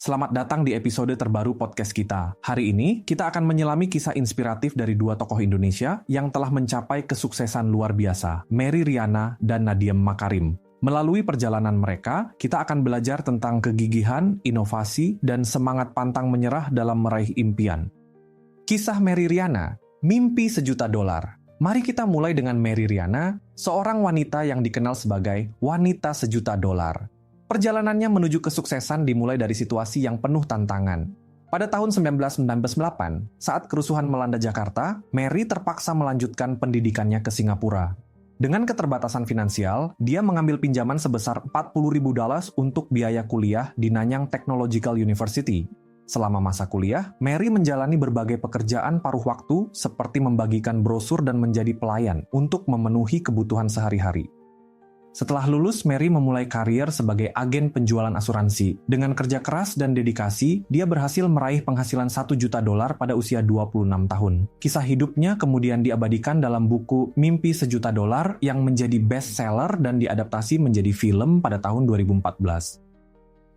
Selamat datang di episode terbaru podcast kita. Hari ini, kita akan menyelami kisah inspiratif dari dua tokoh Indonesia yang telah mencapai kesuksesan luar biasa, Merry Riana dan Nadiem Makarim. Melalui perjalanan mereka, kita akan belajar tentang kegigihan, inovasi, dan semangat pantang menyerah dalam meraih impian. Kisah Merry Riana, mimpi $1 juta. Mari kita mulai dengan Merry Riana, seorang wanita yang dikenal sebagai wanita $1 juta. Perjalanannya menuju kesuksesan dimulai dari situasi yang penuh tantangan. Pada tahun 1998, saat kerusuhan melanda Jakarta, Merry terpaksa melanjutkan pendidikannya ke Singapura. Dengan keterbatasan finansial, dia mengambil pinjaman sebesar $40.000 untuk biaya kuliah di Nanyang Technological University. Selama masa kuliah, Merry menjalani berbagai pekerjaan paruh waktu seperti membagikan brosur dan menjadi pelayan untuk memenuhi kebutuhan sehari-hari. Setelah lulus, Merry memulai karir sebagai agen penjualan asuransi. Dengan kerja keras dan dedikasi, dia berhasil meraih penghasilan $1 juta pada usia 26 tahun. Kisah hidupnya kemudian diabadikan dalam buku Mimpi $1 Juta yang menjadi bestseller dan diadaptasi menjadi film pada tahun 2014.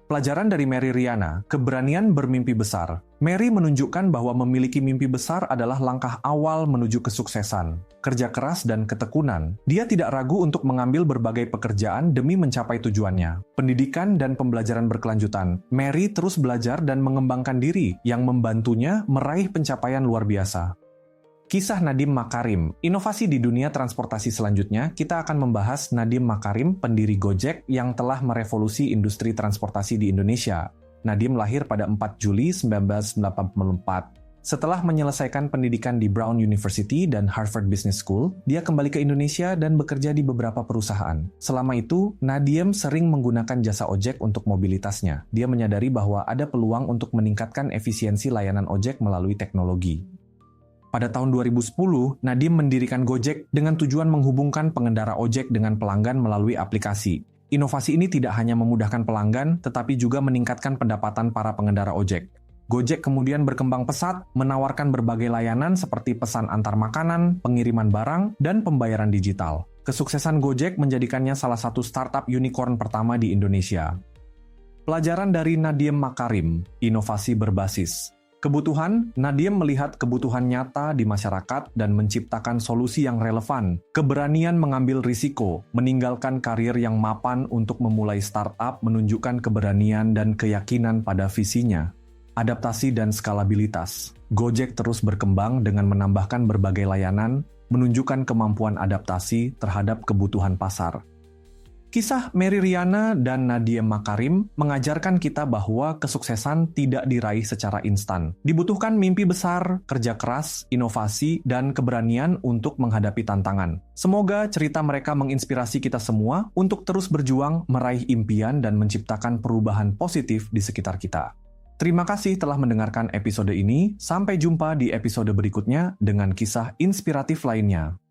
Pelajaran dari Merry Riana, keberanian bermimpi besar. Merry menunjukkan bahwa memiliki mimpi besar adalah langkah awal menuju kesuksesan. Kerja keras dan ketekunan, dia tidak ragu untuk mengambil berbagai pekerjaan demi mencapai tujuannya. Pendidikan dan pembelajaran berkelanjutan, Merry terus belajar dan mengembangkan diri yang membantunya meraih pencapaian luar biasa. Kisah Nadiem Makarim, inovasi di dunia transportasi selanjutnya, kita akan membahas Nadiem Makarim, pendiri Gojek yang telah merevolusi industri transportasi di Indonesia. Nadiem lahir pada 4 Juli 1984. Setelah menyelesaikan pendidikan di Brown University dan Harvard Business School, dia kembali ke Indonesia dan bekerja di beberapa perusahaan. Selama itu, Nadiem sering menggunakan jasa ojek untuk mobilitasnya. Dia menyadari bahwa ada peluang untuk meningkatkan efisiensi layanan ojek melalui teknologi. Pada tahun 2010, Nadiem mendirikan Gojek dengan tujuan menghubungkan pengendara ojek dengan pelanggan melalui aplikasi. Inovasi ini tidak hanya memudahkan pelanggan, tetapi juga meningkatkan pendapatan para pengendara ojek. Gojek kemudian berkembang pesat, menawarkan berbagai layanan seperti pesan antar makanan, pengiriman barang, dan pembayaran digital. Kesuksesan Gojek menjadikannya salah satu startup unicorn pertama di Indonesia. Pelajaran dari Nadiem Makarim, inovasi berbasis. Kebutuhan, Nadiem melihat kebutuhan nyata di masyarakat dan menciptakan solusi yang relevan. Keberanian mengambil risiko, meninggalkan karir yang mapan untuk memulai startup menunjukkan keberanian dan keyakinan pada visinya. Adaptasi dan skalabilitas. Gojek terus berkembang dengan menambahkan berbagai layanan, menunjukkan kemampuan adaptasi terhadap kebutuhan pasar. Kisah Merry Riana dan Nadiem Makarim mengajarkan kita bahwa kesuksesan tidak diraih secara instan. Dibutuhkan mimpi besar, kerja keras, inovasi, dan keberanian untuk menghadapi tantangan. Semoga cerita mereka menginspirasi kita semua untuk terus berjuang, meraih impian, dan menciptakan perubahan positif di sekitar kita. Terima kasih telah mendengarkan episode ini. Sampai jumpa di episode berikutnya dengan kisah inspiratif lainnya.